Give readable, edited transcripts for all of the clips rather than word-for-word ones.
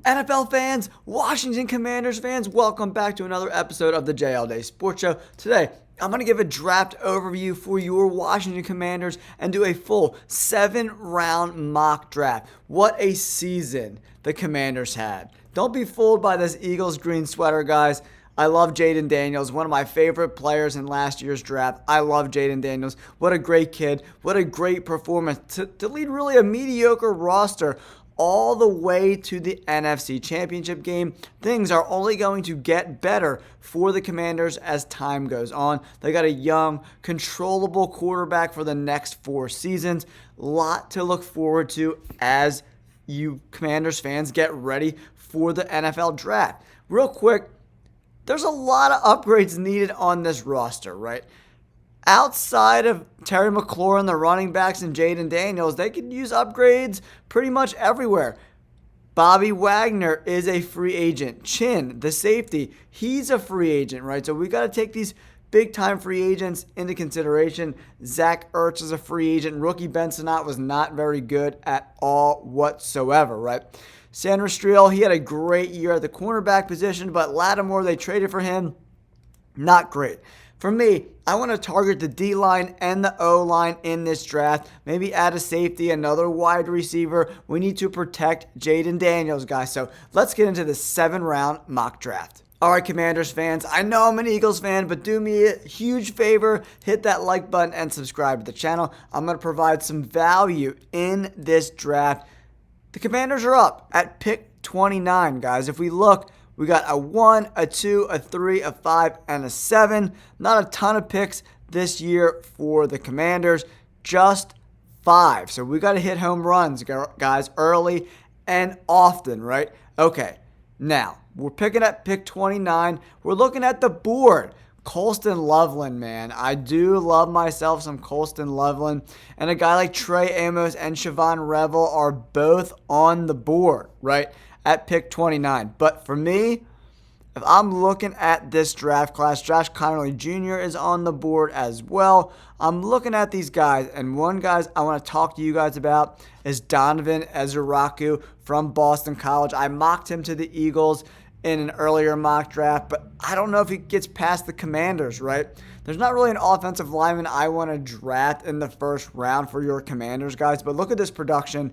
NFL fans, Washington Commanders fans, welcome back to another episode of the JL Day Sports Show. Today, I'm going to give a draft overview for your Washington Commanders and do a full 7-round mock draft. What a season the Commanders had. Don't be fooled by this Eagles green sweater, guys. I love Jaden Daniels, one of my favorite players in last year's draft. I love Jaden Daniels. What a great kid. What a great performance to lead really a mediocre roster all the way to the NFC Championship game. Things are only going to get better for the Commanders as time goes on. They got a young, controllable quarterback for the next 4 seasons. Lot to look forward to as you Commanders fans get ready for the NFL draft. Real quick, there's a lot of upgrades needed on this roster, right? Outside of Terry McLaurin, the running backs, and Jaden Daniels, they could use upgrades pretty much everywhere. Bobby Wagner is a free agent. Chin, the safety, he's a free agent, right? So we got to take these big-time free agents into consideration. Zach Ertz is a free agent. Rookie Ben Sinnott was not very good at all whatsoever, right? San Rastriel, he had a great year at the cornerback position, but Lattimore, they traded for him. Not great. For me, I want to target the D-line and the O-line in this draft. Maybe add a safety, another wide receiver. We need to protect Jaden Daniels, guys. So let's get into the 7-round mock draft. All right, Commanders fans, I know I'm an Eagles fan, but do me a huge favor. Hit that like button and subscribe to the channel. I'm going to provide some value in this draft. The Commanders are up at pick 29, guys. If we look, we got a 1, a 2, a 3, a 5, and a 7. Not a ton of picks this year for the Commanders, just 5. So we got to hit home runs, guys, early and often, right? Okay, now we're picking at pick 29. We're looking at the board. Colston Loveland, man. I do love myself some Colston Loveland. And a guy like Trey Amos and Siobhan Revel are both on the board, right? At pick 29. But for me, if I'm looking at this draft class, Josh Connerly Jr. is on the board as well. I'm looking at these guys, and one guy I want to talk to you guys about is Donovan Ezuraku from Boston College. I mocked him to the Eagles in an earlier mock draft, but I don't know if he gets past the Commanders, right? There's not really an offensive lineman I want to draft in the first round for your Commanders, guys, but look at this production.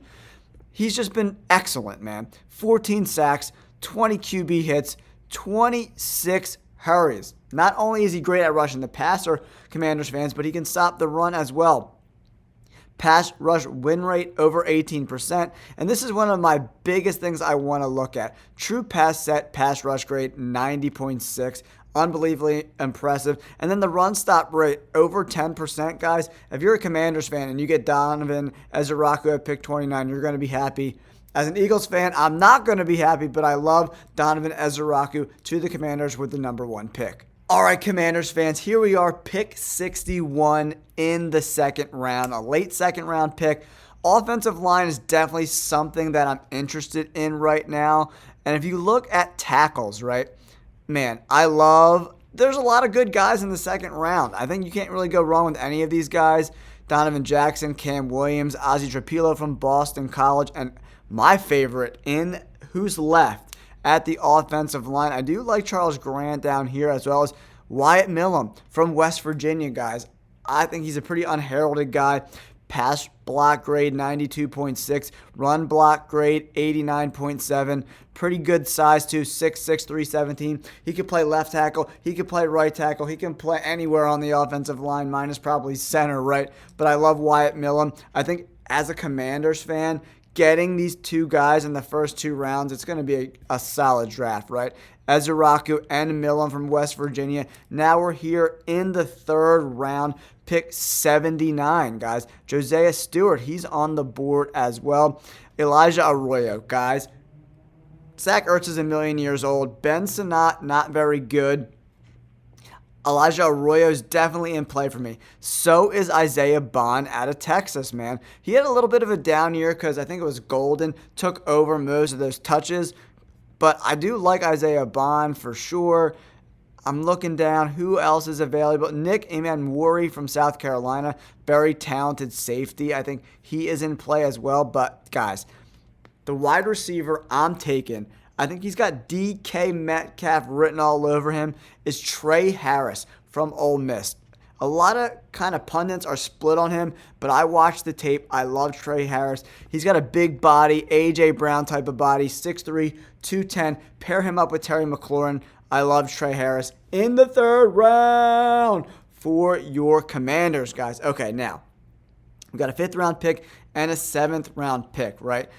He's just been excellent, man. 14 sacks, 20 QB hits, 26 hurries. Not only is he great at rushing the passer, Commanders fans, but he can stop the run as well. Pass rush win rate over 18%. And this is one of my biggest things I want to look at. True pass set, pass rush grade, 90.6. Unbelievably impressive. And then the run stop rate, over 10%, guys. If you're a Commanders fan and you get Donovan Ezuraku at pick 29, you're going to be happy. As an Eagles fan, I'm not going to be happy, but I love Donovan Ezuraku to the Commanders with the number 1 pick. All right, Commanders fans, here we are, pick 61 in the second round, a late second round pick. Offensive line is definitely something that I'm interested in right now. And if you look at tackles, right, man, there's a lot of good guys in the second round. I think you can't really go wrong with any of these guys. Donovan Jackson, Cam Williams, Ozzie Trapilo from Boston College, and my favorite in who's left at the offensive line. I do like Charles Grant down here, as well as Wyatt Millum from West Virginia, guys. I think he's a pretty unheralded guy. Pass block grade 92.6, run block grade 89.7. Pretty good size too, 6'6", 317. He can play left tackle, he can play right tackle, he can play anywhere on the offensive line, minus probably center, right? But I love Wyatt Millum. I think as a Commanders fan, getting these 2 guys in the first 2 rounds, it's going to be a solid draft, right? Ezuraku and Millum from West Virginia. Now we're here in the 3rd round, pick 79, guys. Josiah Stewart, he's on the board as well. Elijah Arroyo, guys. Zach Ertz is a million years old. Ben Sinnott, not very good. Elijah Arroyo is definitely in play for me. So is Isaiah Bond out of Texas, man. He had a little bit of a down year because I think it was Golden took over most of those touches. But I do like Isaiah Bond for sure. I'm looking down. Who else is available? Nick Emanwori from South Carolina. Very talented safety. I think he is in play as well. But, guys, the wide receiver I'm taking, I think he's got DK Metcalf written all over him, is Trey Harris from Ole Miss. A lot of kind of pundits are split on him, but I watched the tape. I love Trey Harris. He's got a big body, A.J. Brown type of body, 6'3", 210. Pair him up with Terry McLaurin. I love Trey Harris in the 3rd round for your Commanders, guys. Okay, now, we got a 5th round pick and a 7th round pick, right?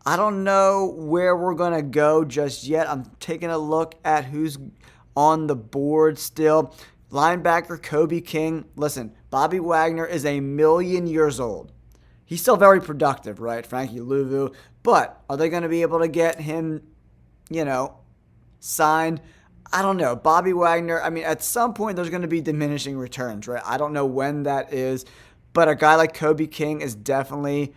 I don't know where we're going to go just yet. I'm taking a look at who's on the board still. Linebacker Kobe King. Listen, Bobby Wagner is 1,000,000 years old. He's still very productive, right? Frankie Louvu. But are they going to be able to get him, signed? I don't know. Bobby Wagner, I mean, at some point there's going to be diminishing returns, right? I don't know when that is. But a guy like Kobe King is definitely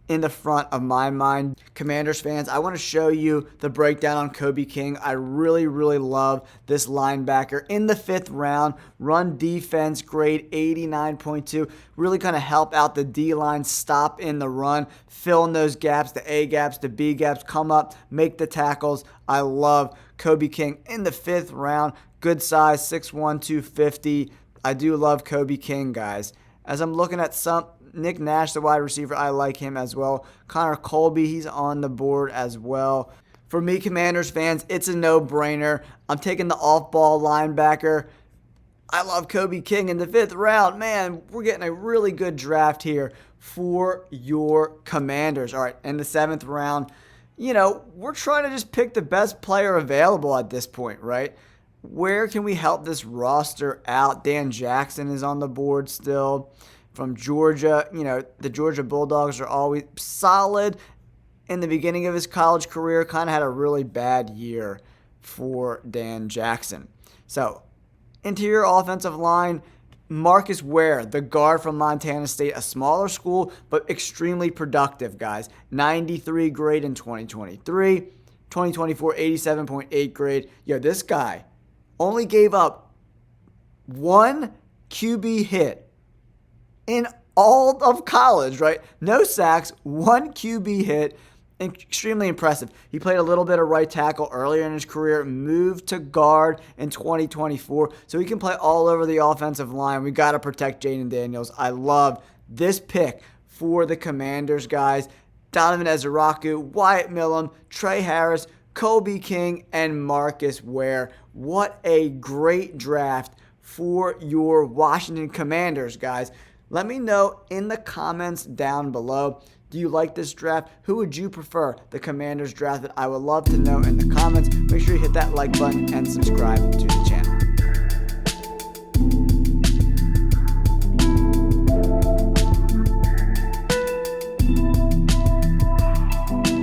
in the front of my mind. Commanders fans, I want to show you the breakdown on Kobe King. I really, really love this linebacker in the 5th round. Run defense grade 89.2. Really kind of help out the D-line, stop in the run, fill in those gaps, the A gaps, the B gaps, come up, make the tackles. I love Kobe King in the 5th round. Good size, 6'1", 250. I do love Kobe King, guys. As I'm looking at Nick Nash, the wide receiver, I like him as well. Connor Colby, he's on the board as well. For me, Commanders fans, it's a no-brainer. I'm taking the off-ball linebacker. I love Kobe King in the 5th round. Man, we're getting a really good draft here for your Commanders. All right, in the 7th round, we're trying to just pick the best player available at this point, right? Where can we help this roster out? Dan Jackson is on the board still. From Georgia, the Georgia Bulldogs are always solid. In the beginning of his college career, kind of had a really bad year for Dan Jackson. So, interior offensive line, Marcus Ware, the guard from Montana State, a smaller school, but extremely productive, guys. 93 grade in 2023. 2024, 87.8 grade. This guy only gave up 1 QB hit in all of college, right? No sacks, 1 QB hit. Extremely impressive. He played a little bit of right tackle earlier in his career, moved to guard in 2024, so he can play all over the offensive line. We got to protect Jaden Daniels. I love this pick for the Commanders, guys. Donovan Ezeraku, Wyatt Millum, Trey Harris, Kobe King, and Marcus Ware. What a great draft for your Washington Commanders, guys. Let me know in the comments down below. Do you like this draft? Who would you prefer the Commanders drafted? I would love to know in the comments. Make sure you hit that like button and subscribe to the channel.